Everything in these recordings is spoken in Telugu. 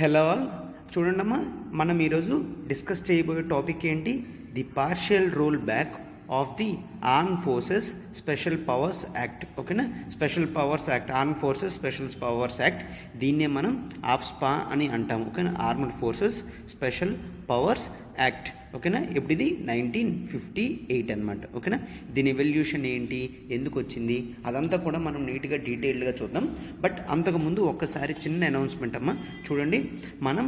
హలో ఆల్, చూడండమ్మా, మనం ఈరోజు డిస్కస్ చేయబోయే టాపిక్ ఏంటి? The partial roll back of the arm forces special powers act. ఓకేనా? Special powers act, arm forces special powers act, దీన్నే మనం ఆఫ్స్పా అని అంటాము. ఓకేనా? Armed forces special powers act. ఓకేనా? ఇప్పుడు ఇది 1958 అనమాట. ఓకేనా? దీని ఎవల్యూషన్ ఏంటి, ఎందుకు వచ్చింది, అదంతా కూడా మనం నీట్గా డీటెయిల్డ్గా చూద్దాం. బట్ అంతకుముందు ఒక్కసారి చిన్న అనౌన్స్మెంట్ అమ్మా. చూడండి, మనం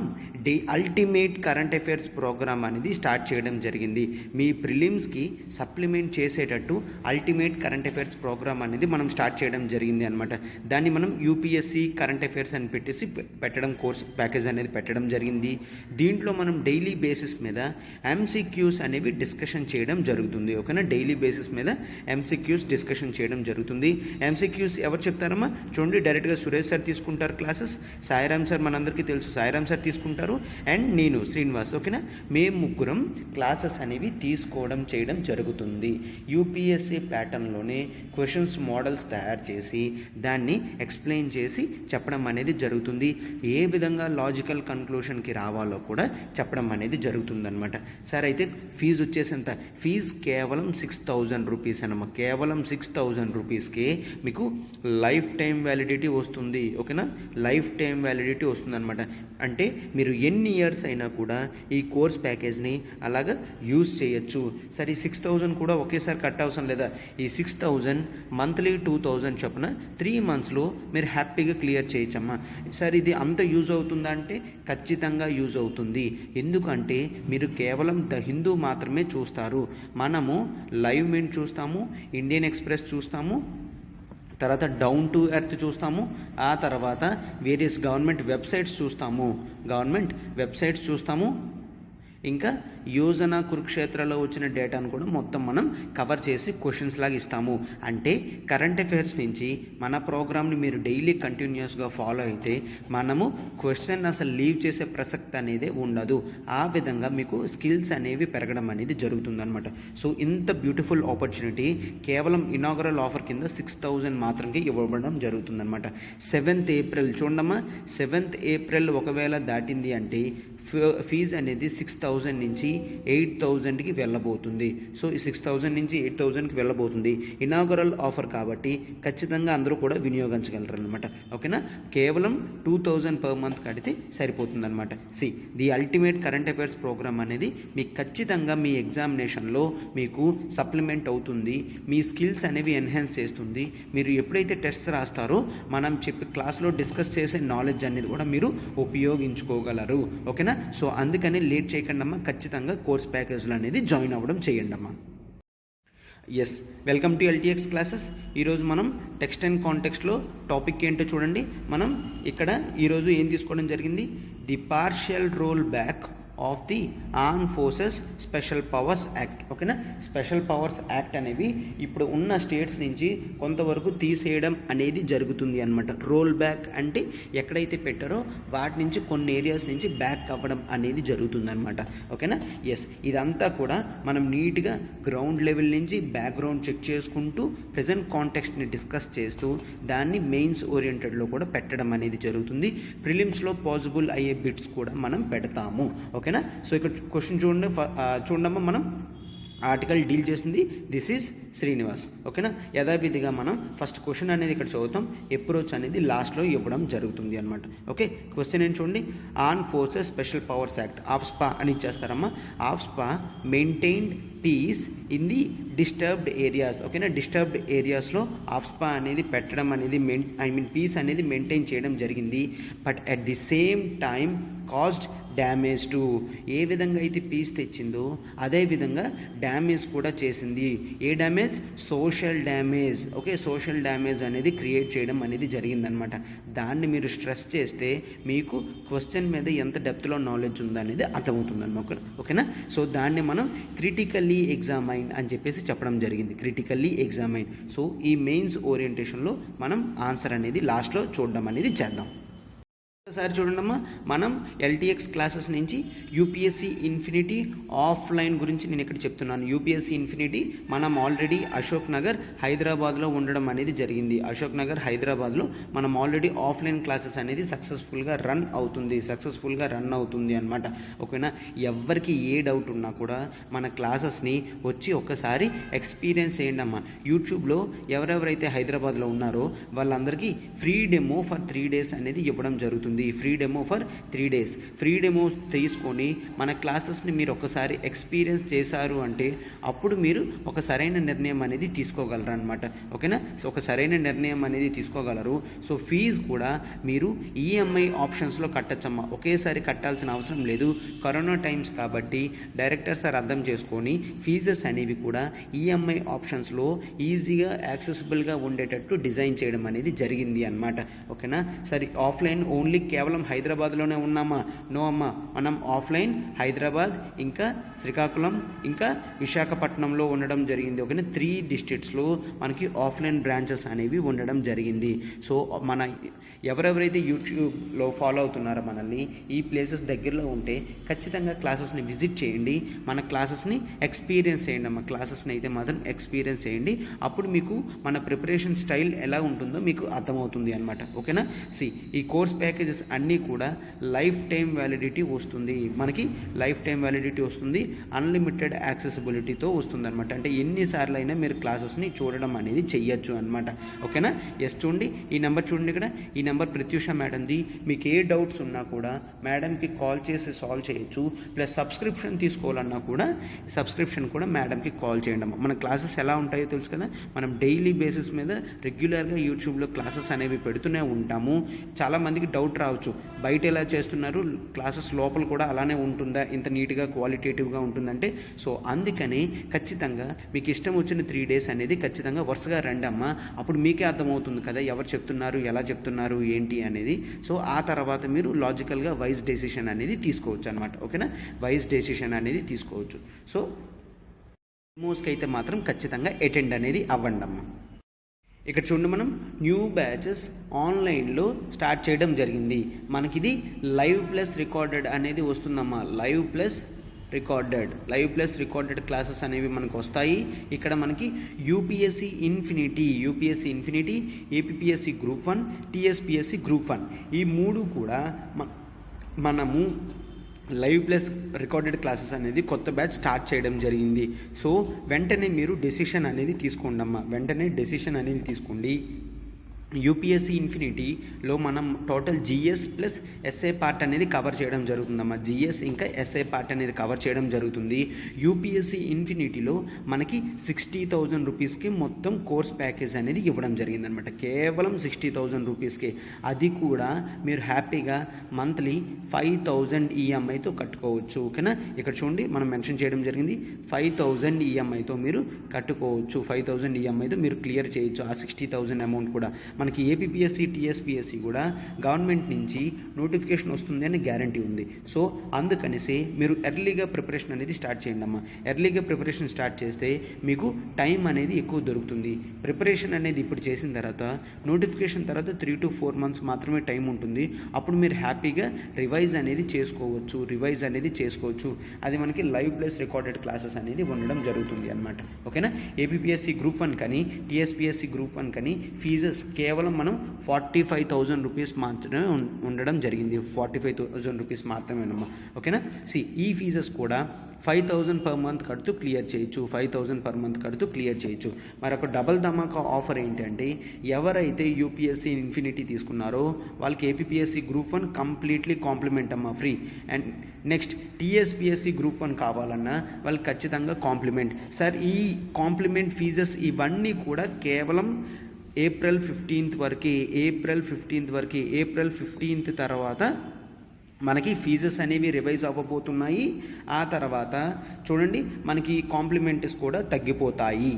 అల్టిమేట్ కరెంట్ అఫైర్స్ ప్రోగ్రామ్ అనేది స్టార్ట్ చేయడం జరిగింది. మీ ప్రిలిమ్స్కి సప్లిమెంట్ చేసేటట్టు అల్టిమేట్ కరెంట్ అఫైర్స్ ప్రోగ్రామ్ అనేది మనం స్టార్ట్ చేయడం జరిగింది అనమాట. దాన్ని మనం యూపీఎస్సీ కరెంట్ అఫైర్స్ అని పెట్టడం కోర్స్ ప్యాకేజ్ అనేది పెట్టడం జరిగింది. దీంట్లో మనం డైలీ బేసిస్ మీద ఎంసీక్యూస్ అనేవి డిస్కషన్ చేయడం జరుగుతుంది. ఓకేనా? డైలీ బేసిస్ మీద ఎంసీక్యూస్ డిస్కషన్ చేయడం జరుగుతుంది. ఎంసీక్యూస్ ఎవరు చెప్తారమ్మా? చూడండి, డైరెక్ట్గా సురేష్ సార్ తీసుకుంటారు క్లాసెస్, సాయిరామ్ సార్ మనందరికీ తెలుసు, సాయిరామ్ సార్ తీసుకుంటారు, అండ్ నేను శ్రీనివాస్. ఓకేనా? మేము ముగ్గురం క్లాసెస్ అనేవి తీసుకోవడం చేయడం జరుగుతుంది. యూపీఎస్సీ ప్యాటర్న్లోనే క్వశ్చన్స్ మోడల్స్ తయారు చేసి దాన్ని ఎక్స్ప్లెయిన్ చేసి చెప్పడం అనేది జరుగుతుంది. ఏ విధంగా లాజికల్ కన్క్లూషన్కి రావాలో కూడా చెప్పడం అనేది జరుగుతుందన్నమాట. సార్, అయితే ఫీజు వచ్చేసంత, ఫీజు కేవలం 6,000 రూపీస్ అనమాట. కేవలం 6,000 రూపీస్కే మీకు లైఫ్ టైం వ్యాలిడిటీ వస్తుంది. ఓకేనా? లైఫ్ టైం వ్యాలిడిటీ వస్తుంది అనమాట. అంటే మీరు ఎన్ని ఇయర్స్ అయినా కూడా ఈ కోర్స్ ప్యాకేజ్ని అలాగా యూజ్ చేయొచ్చు. సరే, ఈ 6,000 కూడా ఒకేసారి కట్ అవసరం లేదా? ఈ 6,000 మంత్లీ 2,000 చొప్పున 3 మంత్స్లో మీరు హ్యాపీగా క్లియర్ చేయొచ్చమ్మా. సార్, ఇది అంత యూజ్ అవుతుందా అంటే ఖచ్చితంగా యూజ్ అవుతుంది. ఎందుకంటే మీరు కేవలం ద హిందూ మాత్రమే చూస్తారు. మనము లైవ్ మింట్ చూస్తాము, ఇండియన్ ఎక్స్ప్రెస్ చూస్తాము, తర్వాత డౌన్ టు ఎర్త్ చూస్తాము, ఆ తర్వాత వేరియస్ గవర్నమెంట్ వెబ్సైట్స్ చూస్తాము, ఇంకా యోజన కురుక్షేత్రలో వచ్చిన డేటాను కూడా మొత్తం మనం కవర్ చేసి క్వశ్చన్స్ లాగా ఇస్తాము. అంటే కరెంట్ అఫైర్స్ నుంచి మన ప్రోగ్రామ్ని మీరు డైలీ కంటిన్యూస్గా ఫాలో అయితే మనము క్వశ్చన్ అసలు లీవ్ చేసే ప్రసక్తి అనేది ఉండదు. ఆ విధంగా మీకు స్కిల్స్ అనేవి పెరగడం అనేది జరుగుతుందన్నమాట. సో ఇంత బ్యూటిఫుల్ ఆపర్చునిటీ కేవలం ఇనాగరల్ ఆఫర్ కింద 6,000 మాత్రమే ఇవ్వబడడం జరుగుతుందన్నమాట. 7th ఏప్రిల్ చూడమ్మా, 7th ఏప్రిల్ ఒకవేళ దాటింది అంటే ఫీజు అనేది 6,000 నుంచి 8,000కి వెళ్ళబోతుంది. సో ఈ 6,000 నుంచి 8,000కి వెళ్ళబోతుంది. ఇనాగరల్ ఆఫర్ కాబట్టి ఖచ్చితంగా అందరూ కూడా వినియోగించగలరు అనమాట. ఓకేనా? కేవలం 2,000 పర్ మంత్ కడితే సరిపోతుంది అనమాట. The ultimate current affairs programme అనేది మీకు ఖచ్చితంగా మీ ఎగ్జామినేషన్లో మీకు సప్లిమెంట్ అవుతుంది. మీ స్కిల్స్ అనేవి ఎన్హాన్స్ చేస్తుంది. మీరు ఎప్పుడైతే టెస్ట్ రాస్తారో మనం చెప్పి క్లాస్లో డిస్కస్ చేసే నాలెడ్జ్ అనేది కూడా మీరు ఉపయోగించుకోగలరు. ఓకేనా? సో అందుకని లేట్ చేయకండి అమ్మా, ఖచ్చితంగా కోర్స్ ప్యాకేజ్లో అనేది జాయిన్ అవ్వడం చేయండి అమ్మా. Yes, welcome to LTX classes. ఈరోజు మనం టెక్స్ట్ అండ్ కాంటెక్స్ట్లో టాపిక్ ఏంటో చూడండి. మనం ఇక్కడ ఈరోజు ఏం తీసుకోవడం జరిగింది? The partial roll back of the arm forces special powers act. ఓకేనా? స్పెషల్ పవర్స్ యాక్ట్ అనేవి ఇప్పుడు ఉన్న స్టేట్స్ నుంచి కొంతవరకు తీసేయడం అనేది జరుగుతుంది అనమాట. రోల్ బ్యాక్ అంటే ఎక్కడైతే పెట్టారో వాటి నుంచి కొన్ని ఏరియాస్ నుంచి బ్యాక్ అవ్వడం అనేది జరుగుతుందన్నమాట. ఓకేనా? ఎస్, ఇదంతా కూడా మనం నీట్గా గ్రౌండ్ లెవెల్ నుంచి బ్యాక్గ్రౌండ్ చెక్ చేసుకుంటూ ప్రజెంట్ కాంటెక్స్ట్ని డిస్కస్ చేస్తూ దాన్ని మెయిన్స్ ఓరియంటెడ్లో కూడా పెట్టడం అనేది జరుగుతుంది. ప్రిలిమ్స్లో పాసిబుల్ అయ్యే బిట్స్ కూడా మనం పెడతాము. ఓకేనా? సో ఇక్కడ క్వశ్చన్ చూడమ్మా, మనం ఆర్టికల్ డీల్ చేసింది దిస్ ఈజ్ శ్రీనివాస్. ఓకేనా? యథావిధిగా మనం ఫస్ట్ క్వశ్చన్ అనేది ఇక్కడ చదువుతాం, అప్రోచ్ అనేది లాస్ట్లో ఇవ్వడం జరుగుతుంది అనమాట. ఓకే, క్వశ్చన్ ఏంటి చూడండి. Arm forces special powers act AFSPA అని ఇచ్చేస్తారమ్మా. AFSPA maintained peace in the disturbed areas. ఓకేనా? డిస్టర్బ్డ్ ఏరియాస్లో ఆఫ్స్పా అనేది పెట్టడం అనేది పీస్ అనేది మెయింటైన్ చేయడం జరిగింది. But at the same time caused damage to, ఏ విధంగా అయితే పీస్ తెచ్చిందో అదేవిధంగా డ్యామేజ్ కూడా చేసింది. ఏ damage? Social damage. Okay, social damage అనేది క్రియేట్ చేయడం అనేది జరిగిందనమాట. దాన్ని మీరు స్ట్రెస్ చేస్తే మీకు క్వశ్చన్ మీద ఎంత డెప్త్లో నాలెడ్జ్ ఉందనేది అర్థమవుతుందన్నమాట. ఓకేనా? సో దాన్ని మనం క్రిటికల్లీ ఎగ్జామైన్ అని చెప్పేసి చెప్పడం జరిగింది. క్రిటికల్లీ ఎగ్జామైన్. సో ఈ మెయిన్స్ ఓరియంటేషన్లో మనం ఆన్సర్ అనేది లాస్ట్లో చూడడం అనేది చేద్దాం. ఒకసారి చూడండమ్మా, మనం ఎల్టీఎక్స్ క్లాసెస్ నుంచి యూపీఎస్సీ ఇన్ఫినిటీ ఆఫ్లైన్ గురించి నేను ఇక్కడ చెప్తున్నాను. యూపీఎస్సీ ఇన్ఫినిటీ మనం ఆల్రెడీ అశోక్ నగర్ హైదరాబాద్లో ఉండడం అనేది జరిగింది. అశోక్ నగర్ హైదరాబాద్లో మనం ఆల్రెడీ ఆఫ్లైన్ క్లాసెస్ అనేది సక్సెస్ఫుల్గా రన్ అవుతుంది అనమాట. ఓకేనా, ఎవరికి ఏ డౌట్ ఉన్నా కూడా మన క్లాసెస్ని వచ్చి ఒక్కసారి ఎక్స్పీరియన్స్ చేయండి అమ్మా. యూట్యూబ్లో ఎవరెవరైతే హైదరాబాద్లో ఉన్నారో వాళ్ళందరికీ ఫ్రీ డెమో ఫర్ 3 days అనేది ఇవ్వడం జరుగుతుంది. Free demo for 3 days free demo తీసుకొని మన క్లాసెస్ని మీరు ఒకసారి ఎక్స్పీరియన్స్ చేశారు అంటే అప్పుడు మీరు ఒక సరైన నిర్ణయం అనేది తీసుకోగలరు అనమాట. ఓకేనా, సో ఒక సరైన నిర్ణయం అనేది తీసుకోగలరు. సో ఫీజు కూడా మీరు ఈఎంఐ ఆప్షన్స్లో కట్టచ్చమ్మా. ఒకేసారి కట్టాల్సిన అవసరం లేదు. కరోనా టైమ్స్ కాబట్టి డైరెక్టర్ సార్ అర్థం చేసుకొని ఫీజెస్ అనేవి కూడా ఈఎంఐ ఆప్షన్స్లో ఈజీగా యాక్సెసిబుల్గా ఉండేటట్టు డిజైన్ చేయడం అనేది జరిగింది అనమాట. ఓకేనా, సరే ఆఫ్లైన్ ఓన్లీ కేవలం హైదరాబాద్లోనే ఉన్నామా? నో అమ్మా, మనం ఆఫ్లైన్ హైదరాబాద్, ఇంకా శ్రీకాకుళం, ఇంకా విశాఖపట్నంలో ఉండడం జరిగింది. ఓకేనా, 3 districtsలో మనకి ఆఫ్లైన్ బ్రాంచెస్ అనేవి ఉండడం జరిగింది. సో మన ఎవరెవరైతే యూట్యూబ్లో ఫాలో అవుతున్నారో మనల్ని, ఈ ప్లేసెస్ దగ్గరలో ఉంటే ఖచ్చితంగా క్లాసెస్ని విజిట్ చేయండి. మన క్లాసెస్ని ఎక్స్పీరియన్స్ చేయండి అమ్మ. క్లాసెస్ని అయితే మాత్రం ఎక్స్పీరియన్స్ చేయండి. అప్పుడు మీకు మన ప్రిపరేషన్ స్టైల్ ఎలా ఉంటుందో మీకు అర్థమవుతుంది అనమాట. ఓకేనా, ఈ కోర్స్ ప్యాకేజెస్ అన్నీ కూడా లైఫ్ టైం వ్యాలిడిటీ వస్తుంది. మనకి లైఫ్ టైం వ్యాలిడిటీ వస్తుంది, అన్లిమిటెడ్ యాక్సెసిబిలిటీతో వస్తుంది అనమాట. అంటే ఎన్నిసార్లు అయినా మీరు క్లాసెస్ని చూడడం అనేది చెయ్యొచ్చు అనమాట. ఓకేనా, ఎస్ చూడండి, ఈ నెంబర్ చూడండి ఇక్కడ, ఈ నెంబర్ ప్రత్యూష మేడంది. మీకు ఏ డౌట్స్ ఉన్నా కూడా మేడంకి కాల్ చేసి సాల్వ్ చేయొచ్చు. ప్లస్ సబ్స్క్రిప్షన్ తీసుకోవాలన్నా కూడా సబ్స్క్రిప్షన్ కూడా మేడంకి కాల్ చేయండి అమ్మ. మన క్లాసెస్ ఎలా ఉంటాయో తెలుసు కదా, మనం డైలీ బేసిస్ మీద రెగ్యులర్గా యూట్యూబ్లో క్లాసెస్ అనేవి పెడుతూనే ఉంటాము. చాలామందికి డౌట్ రావచ్చు, బయట ఎలా చేస్తున్నారు, క్లాసెస్ లోపల కూడా అలానే ఉంటుందా, ఇంత నీట్గా క్వాలిటేటివ్గా ఉంటుందంటే. సో అందుకని ఖచ్చితంగా మీకు ఇష్టం వచ్చిన 3 days అనేది ఖచ్చితంగా వరుసగా రండి అమ్మ. అప్పుడు మీకే అర్థమవుతుంది కదా ఎవరు చెప్తున్నారు, ఎలా చెప్తున్నారు, ఏంటి అనేది. సో ఆ తర్వాత మీరు లాజికల్గా వైజ్ డెసిషన్ అనేది తీసుకోవచ్చు అనమాట. ఓకేనా, వైజ్ డెసిషన్ అనేది తీసుకోవచ్చు. సో డెమోస్కి అయితే మాత్రం ఖచ్చితంగా అటెండ్ అనేది అవ్వండి అమ్మ. ఇక్కడ చూడండి, మనం న్యూ బ్యాచెస్ ఆన్లైన్లో స్టార్ట్ చేయడం జరిగింది. మనకి ఇది లైవ్ ప్లస్ రికార్డెడ్ అనేది వస్తుందమ్మా. లైవ్ ప్లస్ రికార్డెడ్ క్లాసెస్ అనేవి మనకు వస్తాయి. ఇక్కడ మనకి UPSC infinity, APSC group 1, TSPSC group 1 ఈ 3 కూడా మనము లైవ్ ప్లస్ రికార్డెడ్ క్లాసెస్ అనేది కొత్త బ్యాచ్ స్టార్ట్ చేయడం జరిగింది. సో వెంటనే మీరు డెసిషన్ అనేది తీసుకోండి అమ్మా. వెంటనే డెసిషన్ అనేది తీసుకోండి. యూపీఎస్సీ ఇన్ఫినిటీలో మనం total GS plus SA part అనేది కవర్ చేయడం జరుగుతుందమ్మా. జిఎస్ ఇంకా ఎస్ఏ పార్ట్ అనేది కవర్ చేయడం జరుగుతుంది. యూపీఎస్సీ ఇన్ఫినిటీలో మనకి 60,000 రూపీస్కి మొత్తం కోర్స్ ప్యాకేజ్ అనేది ఇవ్వడం జరిగిందనమాట. కేవలం 60,000 రూపీస్కి. అది కూడా మీరు హ్యాపీగా మంత్లీ 5,000 ఈఎంఐతో కట్టుకోవచ్చు. ఓకేనా, ఇక్కడ చూడండి మనం మెన్షన్ చేయడం జరిగింది, 5,000 ఈఎంఐతో మీరు కట్టుకోవచ్చు. 5,000 ఈఎంఐతో మీరు క్లియర్ చేయొచ్చు ఆ 60,000 అమౌంట్ కూడా. మనకి ఏపీఎస్సీ, టీఎస్పీఎస్సీ కూడా గవర్నమెంట్ నుంచి నోటిఫికేషన్ వస్తుంది అని గ్యారంటీ ఉంది. సో అందుకనేసి మీరు ఎర్లీగా ప్రిపరేషన్ అనేది స్టార్ట్ చేయండి అమ్మా. ఎర్లీగా ప్రిపరేషన్ స్టార్ట్ చేస్తే మీకు టైం అనేది ఎక్కువ దొరుకుతుంది. ప్రిపరేషన్ అనేది ఇప్పుడు చేసిన తర్వాత నోటిఫికేషన్ తర్వాత 3 to 4 months మాత్రమే టైం ఉంటుంది. అప్పుడు మీరు హ్యాపీగా రివైజ్ అనేది చేసుకోవచ్చు. అది మనకి లైవ్ ప్లస్ రికార్డెడ్ క్లాసెస్ అనేది ఉండడం జరుగుతుంది అనమాట. ఓకేనా, ఏపీఎస్సీ గ్రూప్ 1 కానీ టీఎస్పీఎస్సీ గ్రూప్ 1 కానీ ఫీజెస్ కేవలం మనం 45,000 రూపీస్ మాత్రమే ఉండడం జరిగింది. 45,000 రూపీస్ మాత్రమేనమ్మా. ఓకేనా, ఈ ఫీజెస్ కూడా 5,000 per month కడుతూ క్లియర్ చేయొచ్చు. 5,000 per month కడుతూ క్లియర్ చేయొచ్చు. మరొక డబల్ ధమాకా ఆఫర్ ఏంటంటే, ఎవరైతే యూపీఎస్సీ ఇన్ఫినిటీ తీసుకున్నారో వాళ్ళకి ఏపీఎస్సీ గ్రూప్ 1 కంప్లీట్లీ కాంప్లిమెంట్ అమ్మా, free. And next TSPSC group 1 కావాలన్నా వాళ్ళకి ఖచ్చితంగా complement. Sir E complement fees ఇవన్నీ కూడా కేవలం ఏప్రిల్ 15th వరకు. ఏప్రిల్ 15th తర్వాత మనకి ఫీజెస్ అనేవి రివైజ్ అవ్వబోతున్నాయి. ఆ తర్వాత చూడండి మనకి కాంప్లిమెంట్స్ కూడా తగ్గిపోతాయి.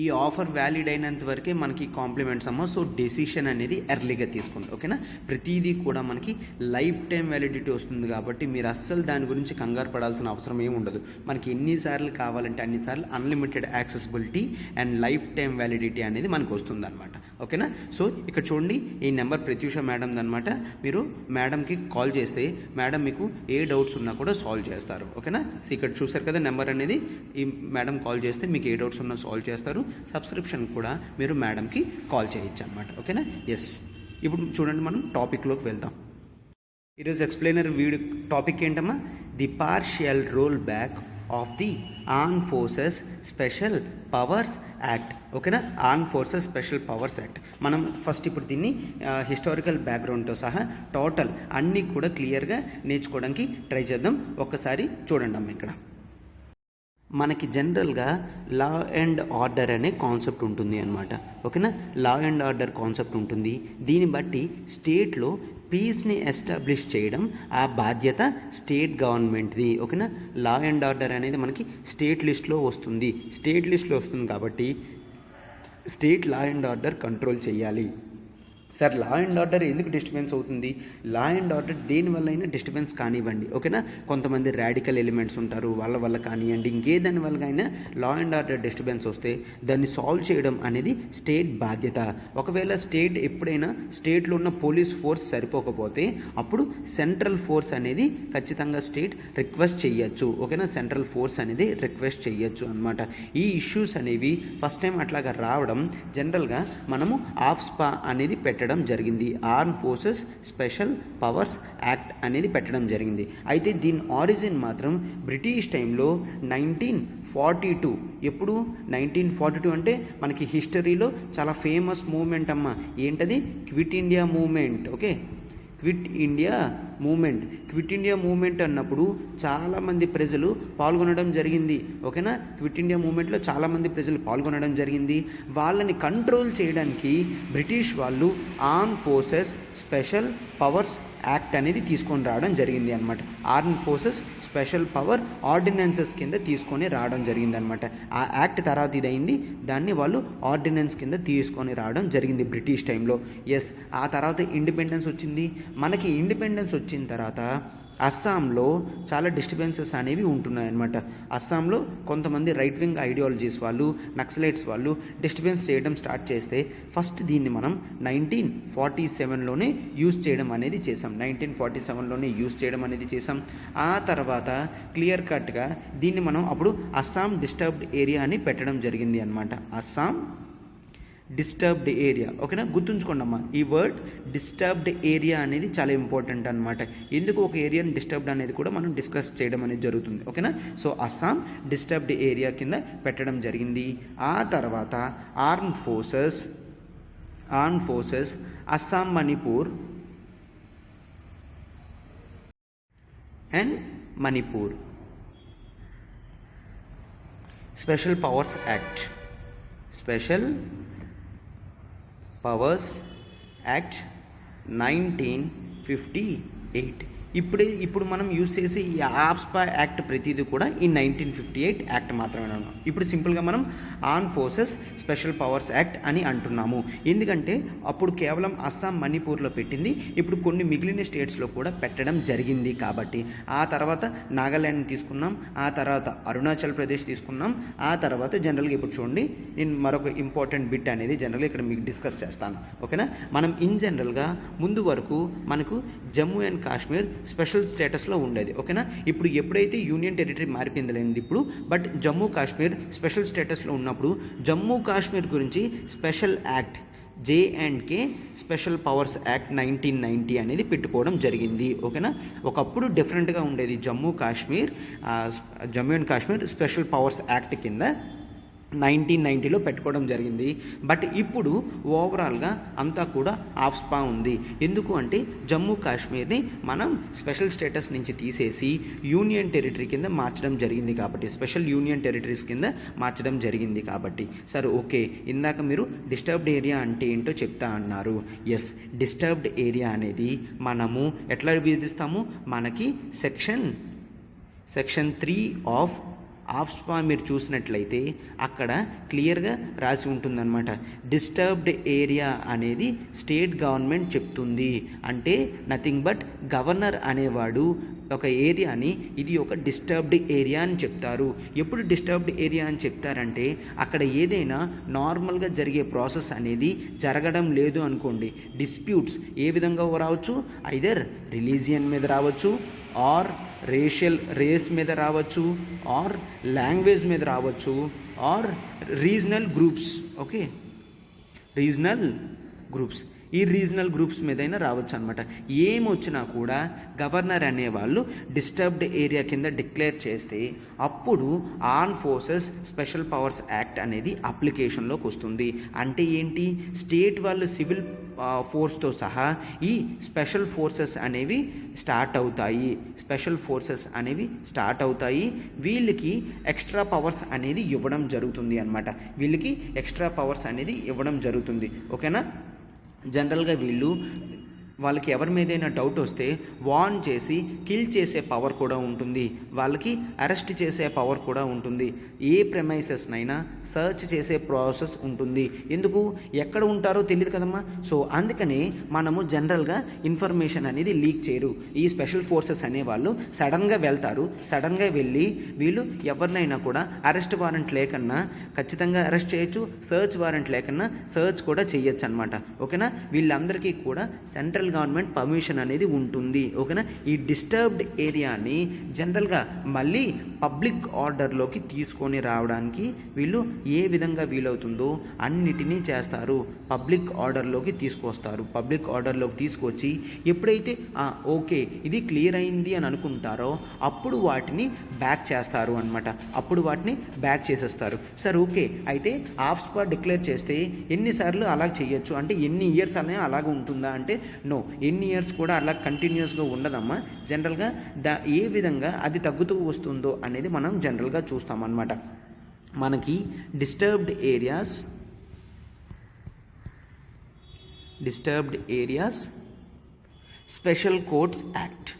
ఈ ఆఫర్ వ్యాలిడ్ అయినంత వరకే మనకి కాంప్లిమెంట్స్ అమ్మ. సో డెసిషన్ అనేది ఎర్లీగా తీసుకోండి, ఓకేనా. ప్రతిదీ కూడా మనకి లైఫ్ టైం వ్యాలిడిటీ వస్తుంది కాబట్టి మీరు అస్సలు దాని గురించి కంగారు పడాల్సిన అవసరం ఏమి ఉండదు. మనకి ఎన్నిసార్లు కావాలంటే అన్నిసార్లు unlimited accessibility and life time validity అనేది మనకు వస్తుంది అనమాట, ఓకేనా. సో ఇక్కడ చూడండి, ఈ నెంబర్ ప్రత్యూష మేడంది అనమాట. మీరు మేడంకి కాల్ చేస్తే మేడం మీకు ఏ డౌట్స్ ఉన్నా కూడా సాల్వ్ చేస్తారు, ఓకేనా. సో ఇక్కడ చూసారు కదా నెంబర్ అనేది, ఈ మేడం కాల్ చేస్తే మీకు ఏ డౌట్స్ ఉన్నా సాల్వ్ చేస్తారు. సబ్స్క్రిప్షన్ కూడా మీరు మేడంకి కాల్ చేయొచ్చు అనమాట, ఓకేనా. ఎస్, ఇప్పుడు చూడండి మనం టాపిక్లోకి వెళ్దాం. ఈరోజు ఎక్స్ప్లెయినర్ వీడియో టాపిక్ ఏంటమ్మా, the partial roll back of the arm forces special powers act, ఓకేనా. Arm forces special powers act. మనం ఫస్ట్ ఇప్పుడు దీన్ని హిస్టారికల్ బ్యాక్గ్రౌండ్తో సహా టోటల్ అన్నీ కూడా క్లియర్గా నేర్చుకోవడానికి ట్రై చేద్దాం. ఒక్కసారి చూడండి అమ్మ. ఇక్కడ మనకి జనరల్గా లా అండ్ ఆర్డర్ అనే కాన్సెప్ట్ ఉంటుంది అనమాట, ఓకేనా. లా అండ్ ఆర్డర్ కాన్సెప్ట్ ఉంటుంది. దీన్ని బట్టి స్టేట్లో పీస్ని ఎస్టాబ్లిష్ చేయడం ఆ బాధ్యత స్టేట్ గవర్నమెంట్ది, ఓకేనా. లా అండ్ ఆర్డర్ అనేది మనకి స్టేట్ లిస్ట్లో వస్తుంది. స్టేట్ లిస్ట్లో వస్తుంది కాబట్టి state law and order control చేయాలి. సార్ లా అండ్ ఆర్డర్ ఎందుకు డిస్టర్బెన్స్ అవుతుంది? లా అండ్ ఆర్డర్ దేనివల్ల అయినా డిస్టర్బెన్స్ కానివ్వండి, ఓకేనా. కొంతమంది రాడికల్ ఎలిమెంట్స్ ఉంటారు, వాళ్ళ వల్ల కానివ్వండి, ఇంకే దాని వల్ల అయినా లా అండ్ ఆర్డర్ డిస్టర్బెన్స్ వస్తే దాన్ని సాల్వ్ చేయడం అనేది స్టేట్ బాధ్యత. ఒకవేళ స్టేట్ ఎప్పుడైనా స్టేట్లో ఉన్న పోలీస్ ఫోర్స్ సరిపోకపోతే అప్పుడు సెంట్రల్ ఫోర్స్ అనేది ఖచ్చితంగా స్టేట్ రిక్వెస్ట్ చేయొచ్చు, ఓకేనా. సెంట్రల్ ఫోర్స్ అనేది రిక్వెస్ట్ చేయొచ్చు అనమాట. ఈ ఇష్యూస్ అనేవి ఫస్ట్ టైం అట్లాగా రావడం జనరల్గా మనము ఆఫ్స్పా అనేది పెట్టడం జరిగింది. Arm forces special powers act అనేది పెట్టడం జరిగింది. అయితే దీని ఆరిజిన్ మాత్రం బ్రిటిష్ టైంలో 1942. ఎప్పుడు 1942 అంటే మనకి హిస్టరీలో చాలా ఫేమస్ మూమెంట్ అమ్మ. ఏంటది? Quit India moment, okay. Quit India moment. Quit India moment అన్నప్పుడు చాలామంది ప్రజలు పాల్గొనడం జరిగింది, ఓకేనా. క్విట్ ఇండియా మూమెంట్లో చాలామంది ప్రజలు పాల్గొనడం జరిగింది. వాళ్ళని కంట్రోల్ చేయడానికి బ్రిటిష్ వాళ్ళు arm forces special powers act అనేది తీసుకొని రావడం జరిగింది అనమాట. Arm forces special power ordinances కింద తీసుకొని రావడం జరిగింది అనమాట. ఆ యాక్ట్ తర్వాత ఇదైంది, దాన్ని వాళ్ళు ఆర్డినెన్స్ కింద తీసుకొని రావడం జరిగింది బ్రిటిష్ టైంలో. ఎస్, ఆ తర్వాత ఇండిపెండెన్స్ వచ్చింది. మనకి ఇండిపెండెన్స్ వచ్చిన తర్వాత అస్సాంలో చాలా డిస్టర్బెన్సెస్ అనేవి ఉంటున్నాయన్నమాట. అస్సాంలో కొంతమంది రైట్ వింగ్ ఐడియాలజీస్ వాళ్ళు, నక్సలైట్స్ వాళ్ళు డిస్టర్బెన్స్ చేయడం స్టార్ట్ చేస్తే ఫస్ట్ దీన్ని మనం 1947లోనే యూజ్ చేయడం అనేది చేసాం. 1947లోనే యూజ్ చేయడం అనేది చేసాం. ఆ తర్వాత క్లియర్ కట్గా దీన్ని మనం అప్పుడు అస్సాం డిస్టర్బ్డ్ ఏరియా అని పెట్టడం జరిగింది అనమాట. అస్సాం డిస్టర్బ్డ్ ఏరియా, ఓకేనా. గుర్తుంచుకోండి అమ్మా, ఈ వర్డ్ డిస్టర్బ్డ్ ఏరియా అనేది చాలా ఇంపార్టెంట్ అనమాట. ఎందుకు ఒక ఏరియాని డిస్టర్బ్డ్ అనేది కూడా మనం డిస్కస్ చేయడం అనేది జరుగుతుంది, ఓకేనా. సో అస్సాం డిస్టర్బ్డ్ ఏరియా కింద పెట్టడం జరిగింది. ఆ తర్వాత arm forces Assam, Manipur and Manipur special powers act, special powers act 1958. ఇప్పుడు మనం యూజ్ చేసే ఈ ఆఫ్స్పా యాక్ట్ ప్రతిదీ కూడా ఈ 1958 యాక్ట్ మాత్రమే ఉన్నాం. ఇప్పుడు సింపుల్గా మనం arm forces special powers act అని అంటున్నాము. ఎందుకంటే అప్పుడు కేవలం అస్సాం, మణిపూర్లో పెట్టింది, ఇప్పుడు కొన్ని మిగిలిన స్టేట్స్లో కూడా పెట్టడం జరిగింది కాబట్టి. ఆ తర్వాత నాగాల్యాండ్ తీసుకున్నాం, ఆ తర్వాత అరుణాచల్ ప్రదేశ్ తీసుకున్నాం, ఆ తర్వాత జనరల్గా ఇప్పుడు చూడండి, నేను మరొక ఇంపార్టెంట్ బిట్ అనేది జనరల్గా ఇక్కడ మీకు డిస్కస్ చేస్తాను, ఓకేనా. మనం ఇన్ జనరల్గా ముందు వరకు మనకు జమ్మూ అండ్ కాశ్మీర్ స్పెషల్ స్టేటస్లో ఉండేది, ఓకేనా. ఇప్పుడు ఎప్పుడైతే యూనియన్ టెరిటరీ మారిపోయింది లేదు ఇప్పుడు, బట్ జమ్మూ కాశ్మీర్ స్పెషల్ స్టేటస్లో ఉన్నప్పుడు జమ్మూ కాశ్మీర్ గురించి special act J&K special powers act 1990 అనేది పెట్టుకోవడం జరిగింది, ఓకేనా. ఒకప్పుడు డిఫరెంట్గా ఉండేది. Jammu and Kashmir special powers act కింద 1990లో పెట్టుకోవడం జరిగింది. బట్ ఇప్పుడు ఓవరాల్గా అంతా కూడా ఆఫ్స్పా ఉంది. ఎందుకు అంటే జమ్మూ కాశ్మీర్ని మనం స్పెషల్ స్టేటస్ నుంచి తీసేసి యూనియన్ టెరిటరీ కింద మార్చడం జరిగింది కాబట్టి, స్పెషల్ యూనియన్ టెరిటరీస్ కింద మార్చడం జరిగింది కాబట్టి. సరే, ఓకే. ఇందాక మీరు డిస్టర్బ్డ్ ఏరియా అంటే ఏంటో చెప్తా అన్నారు. ఎస్, డిస్టర్బ్డ్ ఏరియా అనేది మనము ఎట్లా విధిస్తాము? మనకి సెక్షన్ 3 ఆఫ్ ఆఫ్స్పా మీరు చూసినట్లయితే అక్కడ క్లియర్గా రాసి ఉంటుందన్నమాట. డిస్టర్బ్డ్ ఏరియా అనేది స్టేట్ గవర్నమెంట్ చెప్తుంది. అంటే నథింగ్ బట్ గవర్నర్ అనేవాడు ఒక ఏరియాని ఇది ఒక డిస్టర్బ్డ్ ఏరియా అని చెప్తారు. ఎప్పుడు డిస్టర్బ్డ్ ఏరియా అని చెప్తారంటే అక్కడ ఏదైనా నార్మల్గా జరిగే ప్రాసెస్ అనేది జరగడం లేదు అనుకోండి. డిస్ప్యూట్స్ ఏ విధంగా రావచ్చు, ఐదర్ రిలీజియన్ మీద రావచ్చు, ఆర్ రేస్ మీద రావచ్చు, ఆర్ లాంగ్వేజ్ మీద రావచ్చు, or regional groups. Okay, regional groups, ఈ రీజనల్ గ్రూప్స్ మీదైనా రావచ్చు అనమాట. ఏమొచ్చినా కూడా గవర్నర్ అనేవాళ్ళు డిస్టర్బ్డ్ ఏరియా కింద డిక్లేర్ చేస్తే అప్పుడు arm forces special powers act అనేది అప్లికేషన్లోకి వస్తుంది. అంటే ఏంటి, స్టేట్ వాళ్ళు సివిల్ ఫోర్స్తో సహా ఈ స్పెషల్ ఫోర్సెస్ అనేవి స్టార్ట్ అవుతాయి. వీళ్ళకి ఎక్స్ట్రా పవర్స్ అనేది ఇవ్వడం జరుగుతుంది అనమాట. ఓకేనా. జనరల్గా వాళ్ళకి ఎవరి మీదైనా డౌట్ వస్తే వార్న్ చేసి కిల్ చేసే పవర్ కూడా ఉంటుంది, వాళ్ళకి అరెస్ట్ చేసే పవర్ కూడా ఉంటుంది, ఏ ప్రెమైసెస్నైనా సర్చ్ చేసే ప్రాసెస్ ఉంటుంది. ఎందుకు, ఎక్కడ ఉంటారో తెలియదు కదమ్మా. సో అందుకనే మనము జనరల్గా ఇన్ఫర్మేషన్ అనేది లీక్ చేయరు. ఈ స్పెషల్ ఫోర్సెస్ అనేవాళ్ళు సడన్గా వెళ్తారు. సడన్గా వెళ్ళి వీళ్ళు ఎవరినైనా కూడా అరెస్ట్ వారెంట్ లేకన్నా ఖచ్చితంగా అరెస్ట్ చేయొచ్చు, సర్చ్ వారెంట్ లేకన్నా సర్చ్ కూడా చేయొచ్చు అనమాట. ఓకేనా. వీళ్ళందరికీ కూడా సెంట్రల్ గవర్నమెంట్ పర్మిషన్ అనేది ఉంటుంది. ఓకేనా. ఈ డిస్టర్బ్డ్ ఏరియాని జనరల్గా మళ్ళీ పబ్లిక్ ఆర్డర్లోకి తీసుకొని రావడానికి వీళ్ళు ఏ విధంగా వీలవుతుందో అన్నిటినీ చేస్తారు. పబ్లిక్ ఆర్డర్లోకి తీసుకొచ్చి ఎప్పుడైతే ఓకే ఇది క్లియర్ అయింది అని అనుకుంటారో అప్పుడు వాటిని బ్యాక్ చేస్తారు అనమాట. బ్యాక్ చేసేస్తారు. సార్ ఓకే, అయితే ఆఫ్స్పా డిక్లేర్ చేస్తే ఎన్నిసార్లు అలా చేయొచ్చు అంటే ఎన్ని ఇయర్స్ అనే అలాగ ఉంటుందా అంటే నో, ఎన్ని ఇయర్స్ కూడా అలా కంటిన్యూస్గా ఉండదమ్మా. జనరల్గా ఏ విధంగా అది తగ్గుతూ వస్తుందో అనేది మనం జనరల్గా చూస్తామన్నమాట. మనకి disturbed areas special courts act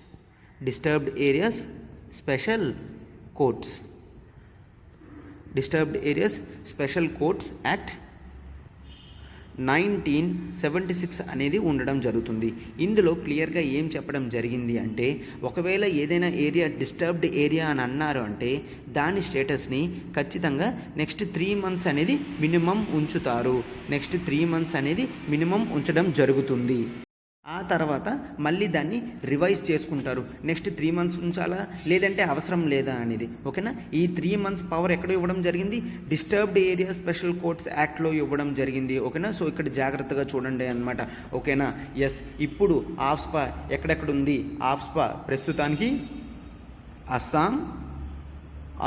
1976 అనేది ఉండడం జరుగుతుంది. ఇందులో క్లియర్గా ఏం చెప్పడం జరిగింది అంటే ఒకవేళ ఏదైనా ఏరియా డిస్టర్బ్డ్ ఏరియా అని అన్నారు అంటే దాని స్టేటస్ని ఖచ్చితంగా నెక్స్ట్ 3 months అనేది మినిమం ఉంచడం జరుగుతుంది. ఆ తర్వాత మళ్ళీ దాన్ని రివైజ్ చేసుకుంటారు. నెక్స్ట్ 3 months ఉంచాలా లేదంటే అవసరం లేదా అనేది. ఓకేనా. ఈ 3 months పవర్ ఎక్కడ ఇవ్వడం జరిగింది, డిస్టర్బ్డ్ ఏరియా స్పెషల్ కోర్ట్స్ యాక్ట్లో ఇవ్వడం జరిగింది. ఓకేనా. సో ఇక్కడ జాగ్రత్తగా చూడండి అనమాట. ఓకేనా. ఎస్, ఇప్పుడు ఆఫ్స్పా ఎక్కడెక్కడ ఉంది, ఆఫ్స్పా ప్రస్తుతానికి అస్సాం,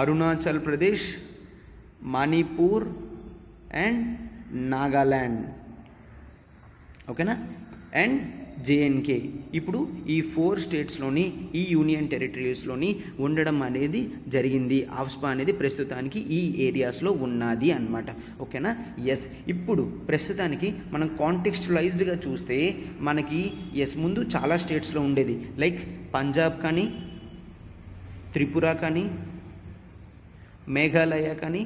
అరుణాచల్ ప్రదేశ్, మణిపూర్ అండ్ నాగాల్యాండ్. ఓకేనా. అండ్ JNK ఇప్పుడు ఈ 4 స్టేట్స్లోని ఈ యూనియన్ టెరిటరీస్లోని ఉండడం అనేది జరిగింది. ఆఫ్స్పా అనేది ప్రస్తుతానికి ఈ ఏరియాస్లో ఉన్నది అన్నమాట. ఓకేనా. ఎస్, ఇప్పుడు ప్రస్తుతానికి మనం కాంటెక్స్చువలైజ్డ్గా చూస్తే మనకి ముందు చాలా స్టేట్స్లో ఉండేది, లైక్ పంజాబ్ కానీ, త్రిపుర కానీ, మేఘాలయ కానీ,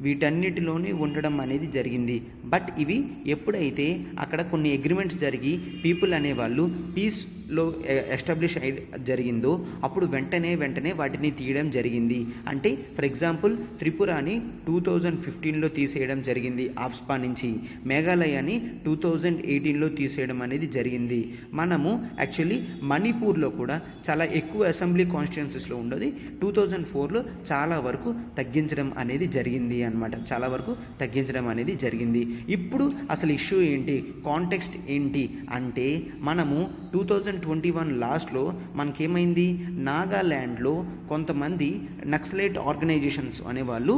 వీటన్నిటిలోనే ఉండడం అనేది జరిగింది. బట్ ఇవి ఎప్పుడైతే అక్కడ కొన్ని అగ్రిమెంట్స్ జరిగి పీపుల్ అనేవాళ్ళు పీస్లో ఎస్టాబ్లిష్ జరిగిందో అప్పుడు వెంటనే వాటిని తీయడం జరిగింది. అంటే ఫర్ ఎగ్జాంపుల్ త్రిపురని 2015లో తీసేయడం జరిగింది ఆఫ్స్పా నుంచి, మేఘాలయని 2018లో తీసేయడం అనేది జరిగింది. మనము యాక్చువల్లీ మణిపూర్లో కూడా చాలా ఎక్కువ అసెంబ్లీ కాన్స్టిట్యుయెన్సీస్లో ఉండదు, 2004లో చాలా వరకు తగ్గించడం అనేది జరిగింది అన్నమాట. ఇప్పుడు అసలు ఇష్యూ ఏంటి, కాంటెక్స్ట్ ఏంటి అంటే మనము 2021 లాస్ట్లో మనకేమైంది, నాగాల్యాండ్లో కొంతమంది నక్సలైట్ ఆర్గనైజేషన్స్ అనేవాళ్ళు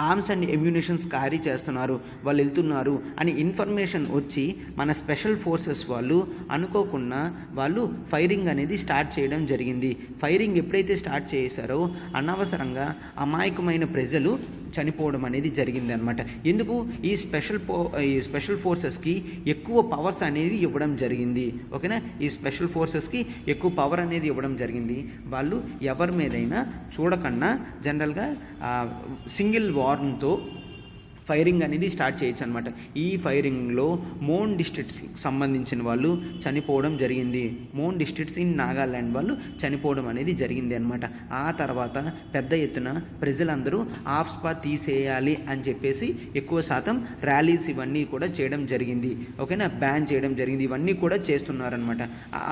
ఆర్మ్స్ అండ్ ఎమ్యునిషన్స్ క్యారీ చేస్తున్నారు, వాళ్ళు వెళ్తున్నారు అని ఇన్ఫర్మేషన్ వచ్చి మన స్పెషల్ ఫోర్సెస్ వాళ్ళు అనుకోకుండా వాళ్ళు ఫైరింగ్ అనేది స్టార్ట్ చేయడం జరిగింది. ఫైరింగ్ ఎప్పుడైతే స్టార్ట్ చేశారో అనవసరంగా అమాయకమైన ప్రజలు చనిపోవడం అనేది జరిగింది అనమాట. ఎందుకు ఈ స్పెషల్ ఫోర్సెస్కి ఎక్కువ పవర్స్ అనేది ఇవ్వడం జరిగింది. ఓకేనా, ఈ స్పెషల్ ఫోర్సెస్కి ఎక్కువ పవర్ అనేది ఇవ్వడం జరిగింది. వాళ్ళు ఎవరి మీదైనా చూడకుండా జనరల్గా సింగిల్ వార్న్తో ఫైరింగ్ అనేది స్టార్ట్ చేయొచ్చు అనమాట. ఈ ఫైరింగ్లో మోన్ డిస్ట్రిక్ట్స్ సంబంధించిన వాళ్ళు చనిపోవడం జరిగింది. మోన్ డిస్ట్రిక్ట్స్ ఇన్ నాగాల్యాండ్ వాళ్ళు చనిపోవడం అనేది జరిగింది అనమాట. ఆ తర్వాత పెద్ద ఎత్తున ప్రజలందరూ ఆఫ్స్పా తీసేయాలి అని చెప్పేసి ఎక్కువ శాతం ర్యాలీస్ ఇవన్నీ కూడా చేయడం జరిగింది. ఓకేనా, బ్యాన్ చేయడం జరిగింది. ఇవన్నీ కూడా చేస్తున్నారనమాట.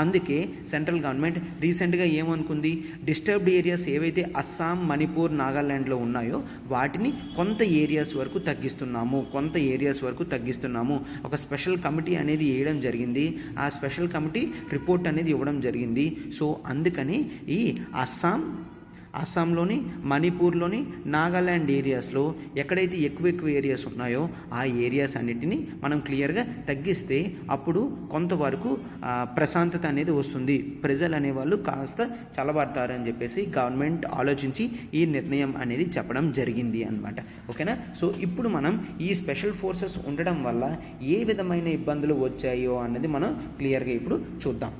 అందుకే సెంట్రల్ గవర్నమెంట్ రీసెంట్గా ఏమనుకుంది, డిస్టర్బ్డ్ ఏరియాస్ ఏవైతే అస్సాం, మణిపూర్, నాగాల్యాండ్లో ఉన్నాయో వాటిని కొంత ఏరియాస్ వరకు తగ్గిస్తున్నాము. ఒక స్పెషల్ కమిటీ అనేది వేయడం జరిగింది. ఆ స్పెషల్ కమిటీ రిపోర్ట్ అనేది ఇవ్వడం జరిగింది. సో అందుకని ఈ అస్సాంలోని, మణిపూర్లోని, నాగాల్యాండ్ ఏరియాస్లో ఎక్కడైతే ఎక్కువ ఏరియాస్ ఉన్నాయో ఆ ఏరియాస్ అన్నిటినీ మనం క్లియర్గా తగ్గిస్తే అప్పుడు కొంతవరకు ప్రశాంతత అనేది వస్తుంది. ప్రజలు అనేవాళ్ళు కాస్త చల్లబడతారు అని చెప్పేసి గవర్నమెంట్ ఆలోచించి ఈ నిర్ణయం అనేది చెప్పడం జరిగింది అన్నమాట. ఓకేనా, సో ఇప్పుడు మనం ఈ స్పెషల్ ఫోర్సెస్ ఉండడం వల్ల ఏ విధమైన ఇబ్బందులు వచ్చాయో అన్నది మనం క్లియర్గా ఇప్పుడు చూద్దాం.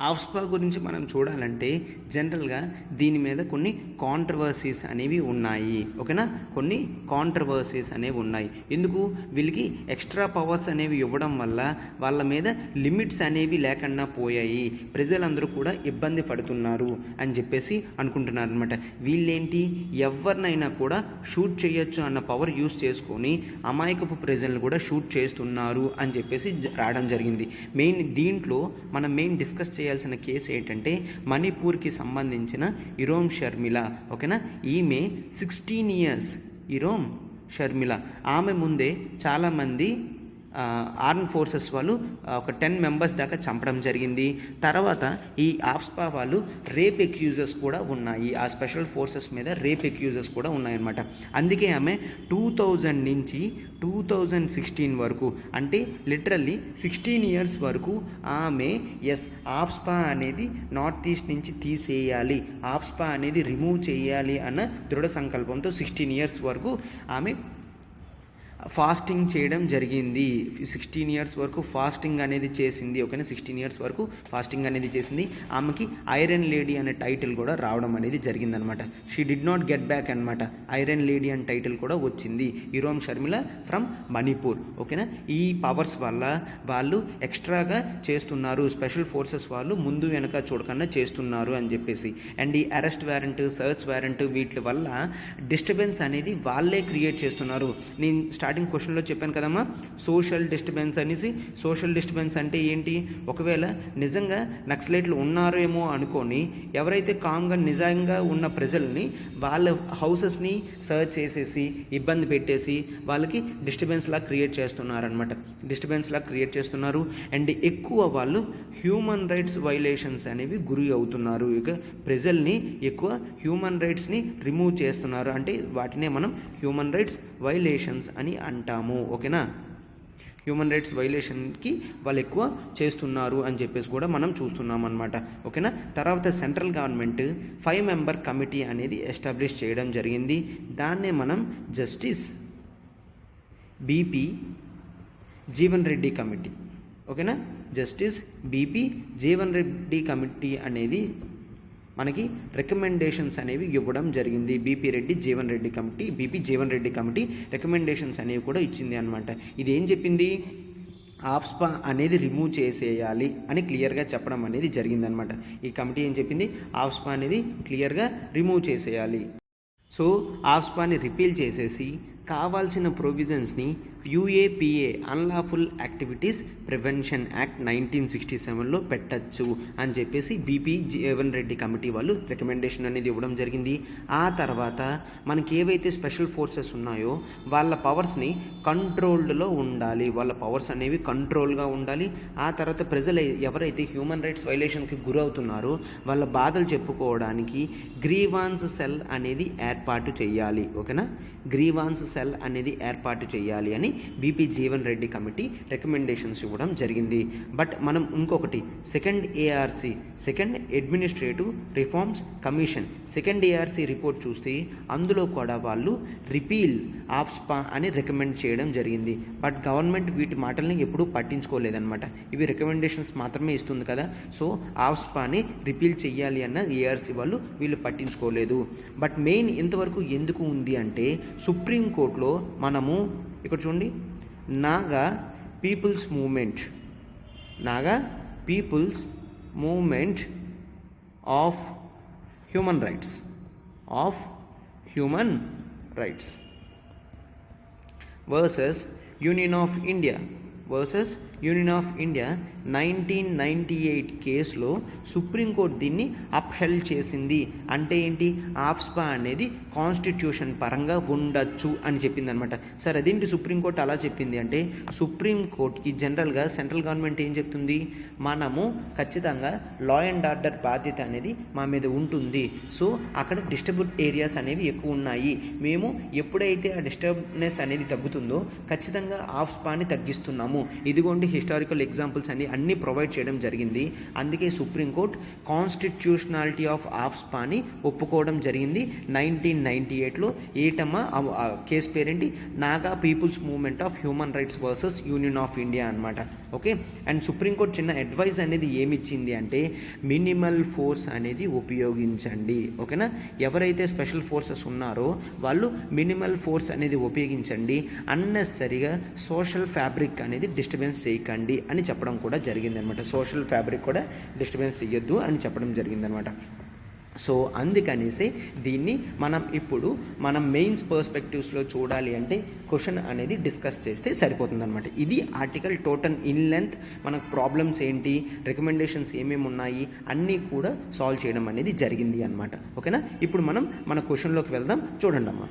ఆఫ్స్పా గురించి మనం చూడాలంటే జనరల్గా దీని మీద కొన్ని కాంట్రవర్సీస్ అనేవి ఉన్నాయి. ఓకేనా, కొన్ని కాంట్రవర్సీస్ అనేవి ఉన్నాయి. ఎందుకు, వీళ్ళకి ఎక్స్ట్రా పవర్స్ అనేవి ఇవ్వడం వల్ల వాళ్ళ మీద లిమిట్స్ అనేవి లేకుండా పోయాయి, ప్రజలందరూ కూడా ఇబ్బంది పడుతున్నారు అని చెప్పేసి అనుకుంటున్నారు అనమాట. వీళ్ళేంటి, ఎవరినైనా కూడా షూట్ చేయొచ్చు అన్న పవర్ యూస్ చేసుకొని అమాయకపు ప్రజలను కూడా షూట్ చేస్తున్నారు అని చెప్పేసి రావడం జరిగింది. దీంట్లో మనం డిస్కస్ చేయాల్సిన కేసు ఏంటంటే మణిపూర్కి సంబంధించిన ఇరోమ్ షర్మిల. ఓకేనా, ఈమె 16 ఇయర్స్ ఇరోమ్ షర్మిల. ఆమె ముందే చాలామంది ఆర్మ్ ఫోర్సెస్ వాళ్ళు ఒక 10 మెంబర్స్ దాకా చంపడం జరిగింది. తర్వాత ఈ ఆఫ్స్పా వాళ్ళు రేప్ ఎక్యూజెస్ కూడా ఉన్నాయి. ఆ స్పెషల్ ఫోర్సెస్ మీద రేప్ ఎక్యూజెస్ కూడా ఉన్నాయన్నమాట. అందుకే ఆమె 2000 నుంచి 2016 వరకు, అంటే లిటరల్లీ 16 ఇయర్స్ వరకు ఆమె ఆఫ్స్పా అనేది నార్త్ ఈస్ట్ నుంచి తీసేయాలి, ఆఫ్స్పా అనేది రిమూవ్ చేయాలి అన్న దృఢ సంకల్పంతో 16 ఇయర్స్ వరకు ఆమె ఫాస్టింగ్ చేయడం జరిగింది. 16 ఇయర్స్ వరకు ఫాస్టింగ్ అనేది చేసింది. ఓకేనా, 16 ఇయర్స్ వరకు ఫాస్టింగ్ అనేది చేసింది. ఆమెకి ఐరన్ లేడీ అనే టైటిల్ కూడా రావడం అనేది జరిగిందనమాట. She did not get back అనమాట. ఐరన్ లేడీ అనే టైటిల్ కూడా వచ్చింది. ఇరోమ్ షర్మిల ఫ్రమ్ మణిపూర్. ఓకేనా, ఈ పవర్స్ వల్ల వాళ్ళు ఎక్స్ట్రాగా చేస్తున్నారు, స్పెషల్ ఫోర్సెస్ వాళ్ళు ముందు వెనక చూడకుండా చేస్తున్నారు అని చెప్పేసి. అండ్ ఈ అరెస్ట్ వారెంట్, సర్చ్ వారెంట్ వీటి వల్ల డిస్టర్బెన్స్ అనేది వాళ్ళే క్రియేట్ చేస్తున్నారు. నేను స్టార్టింగ్ క్వశ్చన్లో చెప్పాను కదమ్మా, సోషల్ డిస్టర్బెన్స్ అనేసి. సోషల్ డిస్టర్బెన్స్ అంటే ఏంటి, ఒకవేళ నిజంగా నక్సలైట్లు ఉన్నారేమో అనుకొని ఎవరైతే కామ్గా నిజంగా ఉన్న ప్రజల్ని వాళ్ళ హౌసెస్ని సర్చ్ చేసేసి ఇబ్బంది పెట్టేసి వాళ్ళకి డిస్టర్బెన్స్ లా క్రియేట్ చేస్తున్నారు. అండ్ ఎక్కువ వాళ్ళు హ్యూమన్ రైట్స్ వైలేషన్స్ అనేవి గురి అవుతున్నారు. ఇక ప్రజల్ని ఎక్కువ హ్యూమన్ రైట్స్ని రిమూవ్ చేస్తున్నారు. అంటే వాటినే మనం హ్యూమన్ రైట్స్ వైలేషన్స్ అని అంటాము. ఓకేనా, హ్యూమన్ రైట్స్ వైలేషన్కి వాళ్ళు ఎక్కువ చేస్తున్నారు అని చెప్పేసి కూడా మనం చూస్తున్నాం అనమాట. ఓకేనా, తర్వాత సెంట్రల్ గవర్నమెంట్ 5 మెంబర్ కమిటీ అనేది ఎస్టాబ్లిష్ చేయడం జరిగింది. దాన్నే మనం justice BP Jeevan Reddy committee. ఓకేనా, justice BP Jeevan Reddy committee అనేది మనకి రికమెండేషన్స్ అనేవి ఇవ్వడం జరిగింది. BP Jeevan Reddy committee recommendations అనేవి కూడా ఇచ్చింది అనమాట. ఇది ఏం చెప్పింది, ఆఫ్స్పా అనేది రిమూవ్ చేసేయాలి అని క్లియర్గా చెప్పడం అనేది జరిగిందనమాట. ఈ కమిటీ ఏం చెప్పింది, ఆఫ్స్పా అనేది క్లియర్గా రిమూవ్ చేసేయాలి. సో ఆఫ్స్పాని రిపీల్ చేసేసి కావాల్సిన ప్రొవిజన్స్ని UAPA unlawful activities prevention act 1967లో పెట్టచ్చు అని చెప్పేసి బీపీ జీవన్ రెడ్డి కమిటీ వాళ్ళు రికమెండేషన్ అనేది ఇవ్వడం జరిగింది. ఆ తర్వాత మనకి ఏవైతే స్పెషల్ ఫోర్సెస్ ఉన్నాయో వాళ్ళ పవర్స్ని కంట్రోల్డ్లో ఉండాలి, వాళ్ళ పవర్స్ అనేవి కంట్రోల్గా ఉండాలి. ఆ తర్వాత ప్రజలు ఎవరైతే హ్యూమన్ రైట్స్ వైలేషన్కి గురవుతున్నారో వాళ్ళ బాధలు చెప్పుకోవడానికి గ్రీవాన్స్ సెల్ అనేది ఏర్పాటు చేయాలి. ఓకేనా, గ్రీవాన్స్ సెల్ అనేది ఏర్పాటు చేయాలి అని BP Jeevan Reddy committee recommendations ఇవ్వడం జరిగింది. బట్ మనం ఇంకొకటి second ARC, second administrative reforms commission second ARC report చూస్తే అందులో కూడా వాళ్ళు రిపీల్ ఆఫ్ స్పా అని రికమెండ్ చేయడం జరిగింది. బట్ గవర్నమెంట్ వీటి మాటల్ని ఎప్పుడూ పట్టించుకోలేదన్నమాట. ఇవి రికమెండేషన్స్ మాత్రమే ఇస్తుంది కదా, సో ఆఫ్ స్పాని రిపీల్ చెయ్యాలి అన్న ఏఆర్సి వాళ్ళు వీళ్ళు పట్టించుకోలేదు. బట్ మెయిన్ ఇంతవరకు ఎందుకు ఉంది అంటే సుప్రీంకోర్టులో మనము ఇక్కడ చూడండి, Naga people's movement of human rights versus union of India 1998 కేసులో సుప్రీంకోర్టు దీన్ని అప్హెల్డ్ చేసింది. అంటే ఏంటి, ఆఫ్స్పా అనేది కాన్స్టిట్యూషన్ పరంగా ఉండొచ్చు అని చెప్పింది అనమాట. సరే అదేంటి సుప్రీంకోర్టు అలా చెప్పింది అంటే, సుప్రీంకోర్టుకి జనరల్గా సెంట్రల్ గవర్నమెంట్ ఏం చెప్తుంది, మనము ఖచ్చితంగా లా అండ్ ఆర్డర్ బాధ్యత అనేది మా మీద ఉంటుంది. సో అక్కడ డిస్టర్బ్డ్ ఏరియాస్ అనేవి ఎక్కువ ఉన్నాయి. మేము ఎప్పుడైతే ఆ డిస్టర్బ్నెస్ అనేది తగ్గుతుందో ఖచ్చితంగా ఆఫ్స్పాని తగ్గిస్తున్నాము. ఇదిగోండి హిస్టారికల్ ఎగ్జాంపుల్స్ అన్నీ ప్రొవైడ్ చేయడం జరిగింది. అందుకే సుప్రీంకోర్టు కాన్స్టిట్యూషనాలిటీ ఆఫ్ ఆఫ్స్పాని ఒప్పుకోవడం జరిగింది 1998లో. ఏటమ్మా కేసు పేరేంటి, Naga people's movement of human rights versus union of India అనమాట. ఓకే, అండ్ సుప్రీంకోర్టు చిన్న అడ్వైస్ అనేది ఏమిచ్చింది అంటే మినిమల్ ఫోర్స్ అనేది ఉపయోగించండి. ఓకేనా, ఎవరైతే స్పెషల్ ఫోర్సెస్ ఉన్నారో వాళ్ళు మినిమల్ ఫోర్స్ అనేది ఉపయోగించండి, అన్నెసరిగా సోషల్ ఫ్యాబ్రిక్ అనేది డిస్టర్బెన్స్ చేయకండి అని చెప్పడం కూడా జరిగిందనమాట. సోషల్ ఫ్యాబ్రిక్ కూడా డిస్టర్బెన్స్ చేయొద్దు అని చెప్పడం జరిగిందనమాట. సో అందుకనేసి దీన్ని మనం మెయిన్స్ పర్స్పెక్టివ్స్లో చూడాలి అంటే క్వశ్చన్ అనేది డిస్కస్ చేస్తే సరిపోతుందన్నమాట. ఇది ఆర్టికల్ టోటల్ ఇన్ లెంత్. మనకు ప్రాబ్లమ్స్ ఏంటి, రికమెండేషన్స్ ఏమేమి ఉన్నాయి అన్నీ కూడా సాల్వ్ చేయడం అనేది జరిగింది అనమాట. ఓకేనా, ఇప్పుడు మనం మన క్వశ్చన్లోకి వెళ్దాం. చూడండి అమ్మా,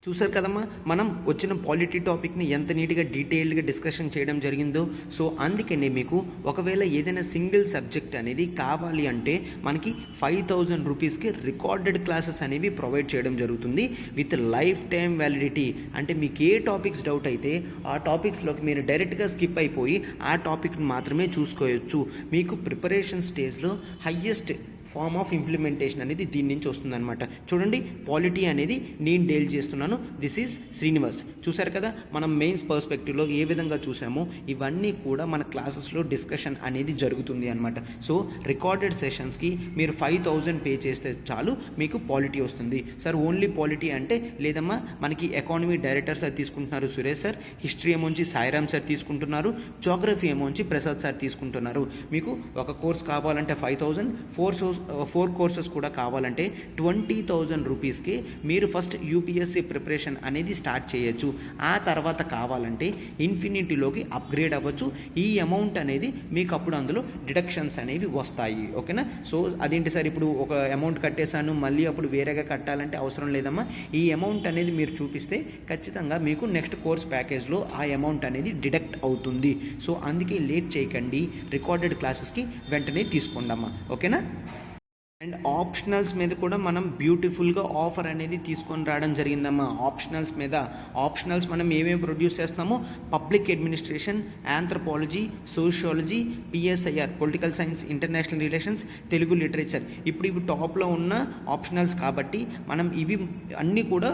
చూసారు కదమ్మా మనం వచ్చిన పాలిటీ టాపిక్ని ఎంత నీట్గా డీటెయిల్డ్గా డిస్కషన్ చేయడం జరిగిందో. సో అందుకనే మీకు ఒకవేళ ఏదైనా సింగిల్ సబ్జెక్ట్ అనేది కావాలి అంటే మనకి 5,000 రూపీస్కి రికార్డెడ్ క్లాసెస్ అనేవి ప్రొవైడ్ చేయడం జరుగుతుంది విత్ లైఫ్ టైం వ్యాలిడిటీ. అంటే మీకు ఏ టాపిక్స్ డౌట్ అయితే ఆ టాపిక్స్లోకి మీరు డైరెక్ట్గా స్కిప్ అయిపోయి ఆ టాపిక్ని మాత్రమే చూసుకోవచ్చు. మీకు ప్రిపరేషన్ స్టేజ్లో హయ్యెస్ట్ ఫార్మ్ ఆఫ్ ఇంప్లిమెంటేషన్ అనేది దీని నుంచి వస్తుందన్నమాట. చూడండి, పాలిటీ అనేది నేను డీల్ చేస్తున్నాను. This is Srinivas. చూసారు కదా మనం మెయిన్స్ పర్స్పెక్టివ్లో ఏ విధంగా చూసామో ఇవన్నీ కూడా మన క్లాసెస్లో డిస్కషన్ అనేది జరుగుతుంది అనమాట. సో రికార్డెడ్ సెషన్స్కి మీరు 5,000 పే చేస్తే చాలు మీకు పాలిటీ వస్తుంది. సార్ ఓన్లీ పాలిటీ అంటే లేదమ్మా, మనకి ఎకానమీ డైరెక్టర్ సార్ తీసుకుంటున్నారు సురేష్ సార్, హిస్టరీ ఏమోంచి సాయిరామ్ సార్ తీసుకుంటున్నారు, జోగ్రఫీ ఏమోంచి ప్రసాద్ సార్ తీసుకుంటున్నారు. మీకు ఒక కోర్స్ కావాలంటే 5,000, 4 కోర్సెస్ కూడా కావాలంటే 20,000 రూపీస్కి మీరు ఫస్ట్ యూపీఎస్సీ ప్రిపరేషన్ అనేది స్టార్ట్ చేయొచ్చు. ఆ తర్వాత కావాలంటే ఇన్ఫినిటీలోకి అప్గ్రేడ్ అవ్వచ్చు. ఈ అమౌంట్ అనేది మీకు అప్పుడు అందులో డిడక్షన్స్ అనేవి వస్తాయి. ఓకేనా, సో అదేంటి సార్ ఇప్పుడు ఒక అమౌంట్ కట్టేశాను మళ్ళీ అప్పుడు వేరేగా కట్టాలంటే అవసరం లేదమ్మా. ఈ అమౌంట్ అనేది మీరు చూపిస్తే ఖచ్చితంగా మీకు నెక్స్ట్ కోర్స్ ప్యాకేజ్లో ఆ అమౌంట్ అనేది డిడక్ట్ అవుతుంది. సో అందుకే లేట్ చేయకండి, రికార్డెడ్ క్లాసెస్కి వెంటనే తీసుకోండమ్మా. ఓకేనా, అండ్ ఆప్షనల్స్ మీద కూడా మనం బ్యూటిఫుల్గా ఆఫర్ అనేది తీసుకొని రావడం జరిగిందమ్మా. ఆప్షనల్స్ మనం ఏమేమి ప్రొడ్యూస్ చేస్తామో public administration, anthropology, sociology, PSIR political science, international relations, Telugu literature. ఇప్పుడు ఇవి టాప్లో ఉన్న ఆప్షనల్స్ కాబట్టి మనం ఇవి అన్నీ కూడా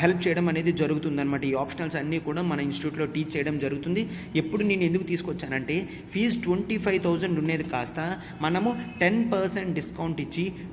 హెల్ప్ చేయడం అనేది జరుగుతుందన్నమాట. ఈ ఆప్షనల్స్ అన్నీ కూడా మన ఇన్స్టిట్యూట్లో టీచ్ చేయడం జరుగుతుంది. ఎప్పుడు నేను ఎందుకు తీసుకొచ్చానంటే ఫీజు 25,000 ఉండేది కాస్త మనము 10% డిస్కౌంట్ ఇచ్చి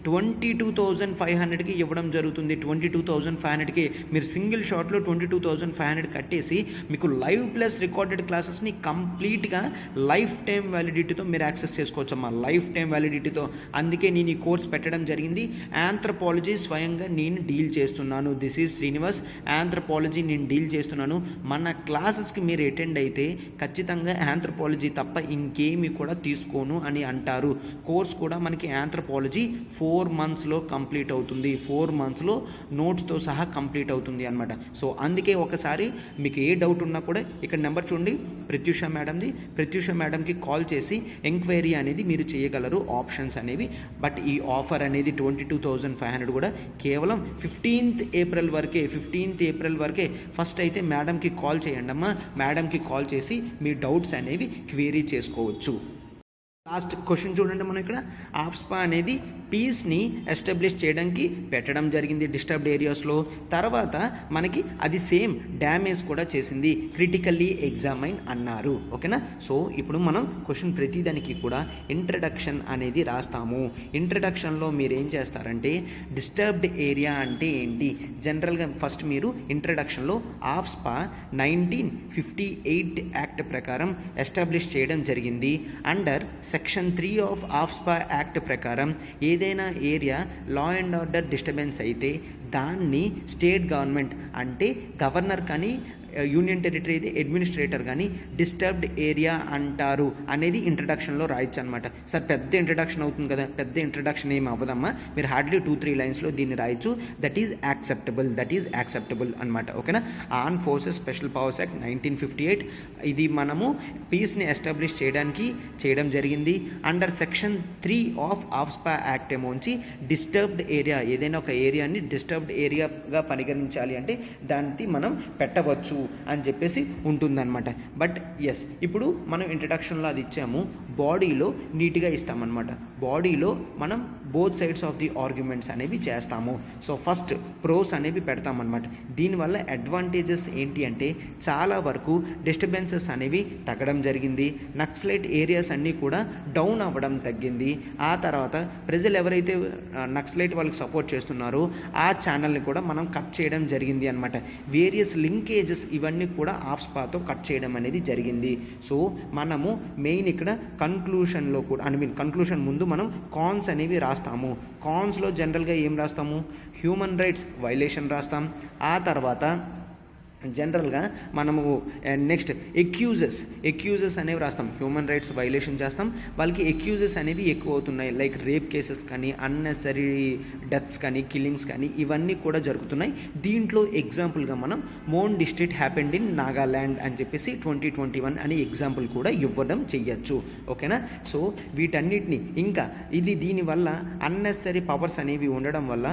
22,500కి ఇవ్వడం జరుగుతుంది. 22,500కి మీరు సింగిల్ షాట్లో 22,500 కట్టేసి మీకు లైవ్ ప్లస్ రికార్డెడ్ క్లాసెస్ని కంప్లీట్గా లైఫ్ టైం వ్యాలిడిటీతో మీరు యాక్సెస్ చేసుకోవచ్చమ్మా, లైఫ్ టైం వ్యాలిడిటీతో. అందుకే నేను ఈ కోర్స్ పెట్టడం జరిగింది. ఆంథ్రపాలజీ స్వయంగా నేను డీల్ చేస్తున్నాను. దిస్ ఈజ్ శ్రీనివాస్, ఆంథ్రపాలజీ నేను డీల్ చేస్తున్నాను. మన క్లాసెస్కి మీరు అటెండ్ అయితే ఖచ్చితంగా ఆంథ్రపాలజీ తప్ప ఇంకేమీ కూడా తీసుకోను అని అంటారు. కోర్స్ కూడా మనకి ఆంథ్రపాలజీ 4 మంత్స్లో కంప్లీట్ అవుతుంది. 4 మంత్స్లో నోట్స్తో సహా కంప్లీట్ అవుతుంది అనమాట. సో అందుకే ఒకసారి మీకు ఏ డౌట్ ఉన్నా కూడా ఇక్కడ నెంబర్ చూడండి, ప్రత్యూష మేడంది. ప్రత్యూష మేడంకి కాల్ చేసి ఎంక్వైరీ అనేది మీరు చేయగలరు, ఆప్షన్స్ అనేవి. బట్ ఈ ఆఫర్ అనేది 22,500 కూడా కేవలం 15th ఏప్రిల్ వరకే. ఫస్ట్ అయితే మేడంకి కాల్ చేయండి అమ్మా. మేడంకి కాల్ చేసి మీ డౌట్స్ అనేవి క్వెరీ చేసుకోవచ్చు. లాస్ట్ క్వశ్చన్ చూడండి, మనం ఇక్కడ ఆఫ్స్పా అనేది పీస్ని ఎస్టాబ్లిష్ చేయడానికి పెట్టడం జరిగింది డిస్టర్బ్డ్ ఏరియాస్లో. తర్వాత మనకి అది సేమ్ డ్యామేజ్ కూడా చేసింది, క్రిటికల్లీ ఎగ్జామైన్ అన్నారు. ఓకేనా. సో ఇప్పుడు మనం క్వశ్చన్ ప్రతిదానికి కూడా ఇంట్రడక్షన్ అనేది రాస్తాము. ఇంట్రడక్షన్లో మీరు ఏం చేస్తారంటే డిస్టర్బ్డ్ ఏరియా అంటే ఏంటి, జనరల్గా ఫస్ట్ మీరు ఇంట్రడక్షన్లో ఆఫ్స్పా 1958 యాక్ట్ ప్రకారం ఎస్టాబ్లిష్ చేయడం జరిగింది. Under section 3 of AFSPA act ప్రకారం ఏదైనా area law and order disturbance అయితే దాన్ని స్టేట్ గవర్నమెంట్ అంటే గవర్నర్ కానీ యూనియన్ టెరిటరీ అయితే అడ్మినిస్ట్రేటర్ కానీ డిస్టర్బ్డ్ ఏరియా అంటారు అనేది ఇంట్రడక్షన్లో రాయొచ్చు అనమాట. సార్ పెద్ద ఇంట్రడక్షన్ అవుతుంది కదా, పెద్ద ఇంట్రడక్షన్ ఏమి అవ్వదమ్మా, మీరు హార్డ్లీ 2-3 లైన్స్లో దీన్ని రాయొచ్చు. దట్ ఈజ్ యాక్సెప్టబుల్ అనమాట. ఓకేనా. Arm forces special powers act 1958 ఇది మనము పీస్ని ఎస్టాబ్లిష్ చేయడం జరిగింది. Under section 3 of AFSPA act ఏమోంచి డిస్టర్బ్డ్ ఏరియా, ఏదైనా ఒక ఏరియాని డిస్టర్బ్డ్ ఏరియాగా పరిగణించాలి అంటే దాన్ని మనం పెట్టవచ్చు అని చెప్పేసి ఉంటుందన్నమాట. బట్ ఎస్, ఇప్పుడు మనం ఇంట్రడక్షన్లో అది ఇచ్చాము, బాడీలో నీట్గా ఇస్తామన్నమాట. బాడీలో మనం both sides of the arguments అనేవి చేస్తాము. సో ఫస్ట్ ప్రోస్ అనేవి పెడతామన్నమాట. దీనివల్ల అడ్వాంటేజెస్ ఏంటి అంటే చాలా వరకు డిస్టర్బెన్సెస్ అనేవి తగ్గడం జరిగింది, నక్సలైట్ ఏరియాస్ అన్నీ కూడా డౌన్ అవ్వడం తగ్గింది. ఆ తర్వాత ప్రజలు ఎవరైతే నక్సలైట్ వాళ్ళకి సపోర్ట్ చేస్తున్నారో ఆ ఛానల్ని కూడా మనం కట్ చేయడం జరిగింది అనమాట. వేరియస్ లింకేజెస్ ఇవన్నీ కూడా ఆఫ్స్పాతో కట్ చేయడం అనేది జరిగింది. సో మనము మెయిన్ ఇక్కడ కన్క్లూషన్లో కూడా కన్క్లూషన్ ముందు మనం కాన్స్ అనేవి రాస్తాము. కాన్స్లో జనరల్గా ఏం రాస్తాము, హ్యూమన్ రైట్స్ వైలేషన్ రాస్తాం. ఆ తర్వాత జనరల్గా మనము నెక్స్ట్ ఎక్యూజెస్ అనేవి రాస్తాం. హ్యూమన్ రైట్స్ వైలేషన్ చేస్తాం, వాళ్ళకి ఎక్యూజెస్ అనేవి ఎక్కువ అవుతున్నాయి, లైక్ రేప్ కేసెస్ కానీ అన్నెసరీ డెత్స్ కానీ కిల్లింగ్స్ కానీ ఇవన్నీ కూడా జరుగుతున్నాయి. దీంట్లో ఎగ్జాంపుల్గా మనం మోన్ డిస్ట్రిక్ట్ హ్యాపెండ్ ఇన్ నాగాల్యాండ్ అని చెప్పేసి 2021 అని ఎగ్జాంపుల్ కూడా ఇవ్వడం చెయ్యొచ్చు. ఓకేనా. సో వీటన్నిటిని ఇంకా దీనివల్ల అన్నెసరీ పవర్స్ అనేవి ఉండడం వల్ల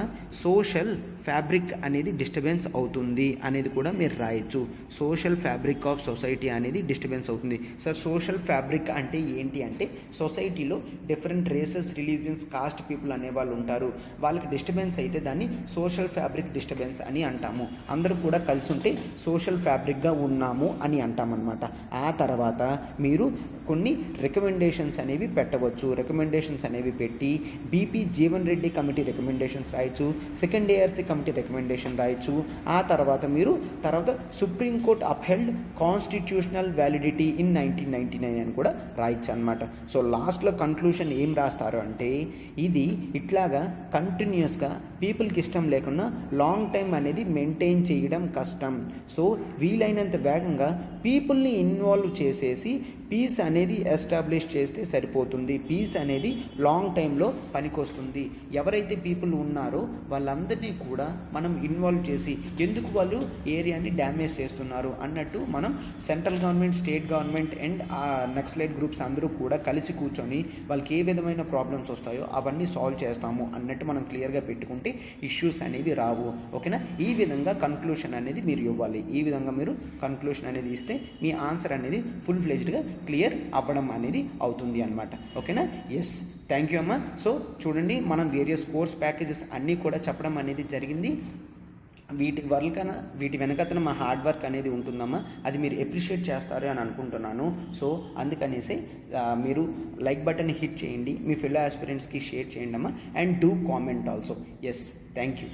సోషల్ ఫ్యాబ్రిక్ అనేది డిస్టర్బెన్స్ అవుతుంది అనేది కూడా మీరు రాయొచ్చు. సోషల్ ఫ్యాబ్రిక్ ఆఫ్ సొసైటీ అనేది డిస్టర్బెన్స్ అవుతుంది. సార్ సోషల్ ఫ్యాబ్రిక్ అంటే ఏంటి అంటే సొసైటీలో different races, religions, caste people అనే వాళ్ళు ఉంటారు, వాళ్ళకి డిస్టర్బెన్స్ అయితే దాన్ని సోషల్ ఫ్యాబ్రిక్ డిస్టర్బెన్స్ అని అంటాము. అందరూ కూడా కలిసి ఉంటే సోషల్ ఫ్యాబ్రిక్గా ఉన్నాము అని అంటామన్నమాట. ఆ తర్వాత మీరు కొన్ని రికమెండేషన్స్ అనేవి పెట్టవచ్చు. రికమెండేషన్స్ అనేవి పెట్టి BP Jeevan Reddy committee recommendations రాయొచ్చు, సెకండ్ ఏఆర్సీ కమిటీ రికమెండేషన్ రాయొచ్చు. ఆ తర్వాత మీరు supreme court upheld constitutional validity in 1999 అని కూడా రాయొచ్చు అనమాట. సో లాస్ట్లో కన్క్లూషన్ ఏం రాస్తారు అంటే ఇది ఇట్లాగా కంటిన్యూస్గా పీపుల్కి ఇష్టం లేకుండా లాంగ్ టైం అనేది మెయింటైన్ చేయడం కష్టం. సో వీలైనంత వేగంగా పీపుల్ని ఇన్వాల్వ్ చేసేసి పీస్ అనేది ఎస్టాబ్లిష్ చేస్తే సరిపోతుంది. పీస్ అనేది లాంగ్ టైంలో పనికొస్తుంది. ఎవరైతే పీపుల్ ఉన్నారో వాళ్ళందరినీ కూడా మనం ఇన్వాల్వ్ చేసి ఎందుకు వాళ్ళు ఏరియాని డ్యామేజ్ చేస్తున్నారు అన్నట్టు మనం central government, state government and naxalite groups అందరూ కూడా కలిసి కూర్చొని వాళ్ళకి ఏ విధమైన ప్రాబ్లమ్స్ వస్తాయో అవన్నీ సాల్వ్ చేస్తాము అన్నట్టు మనం క్లియర్గా పెట్టుకుంటే ఇష్యూస్ అనేవి రావు. ఓకేనా. ఈ విధంగా కన్క్లూషన్ అనేది మీరు ఇవ్వాలి. ఈ విధంగా మీరు కన్క్లూషన్ అనేది ఇస్తే మీ ఆన్సర్ అనేది ఫుల్ ఫ్లెజ్డ్గా క్లియర్ అవ్వడం అనేది అవుతుంది అన్నమాట. ఓకేనా. ఎస్, థ్యాంక్ యూ అమ్మా. సో చూడండి, మనం వేరియస్ కోర్స్ ప్యాకేజెస్ అన్నీ కూడా చెప్పడం అనేది జరిగింది. వీటి వెనకతన మా హార్డ్ వర్క్ అనేది ఉంటుందమ్మా. అది మీరు అప్రిషియేట్ చేస్తారు అని అనుకుంటున్నాను. సో అందుకనేసి మీరు లైక్ బటన్ హిట్ చేయండి, మీ ఫెలో ఆస్పిరెంట్స్కి షేర్ చేయండి అమ్మా, and do comment also. Yes, thank you.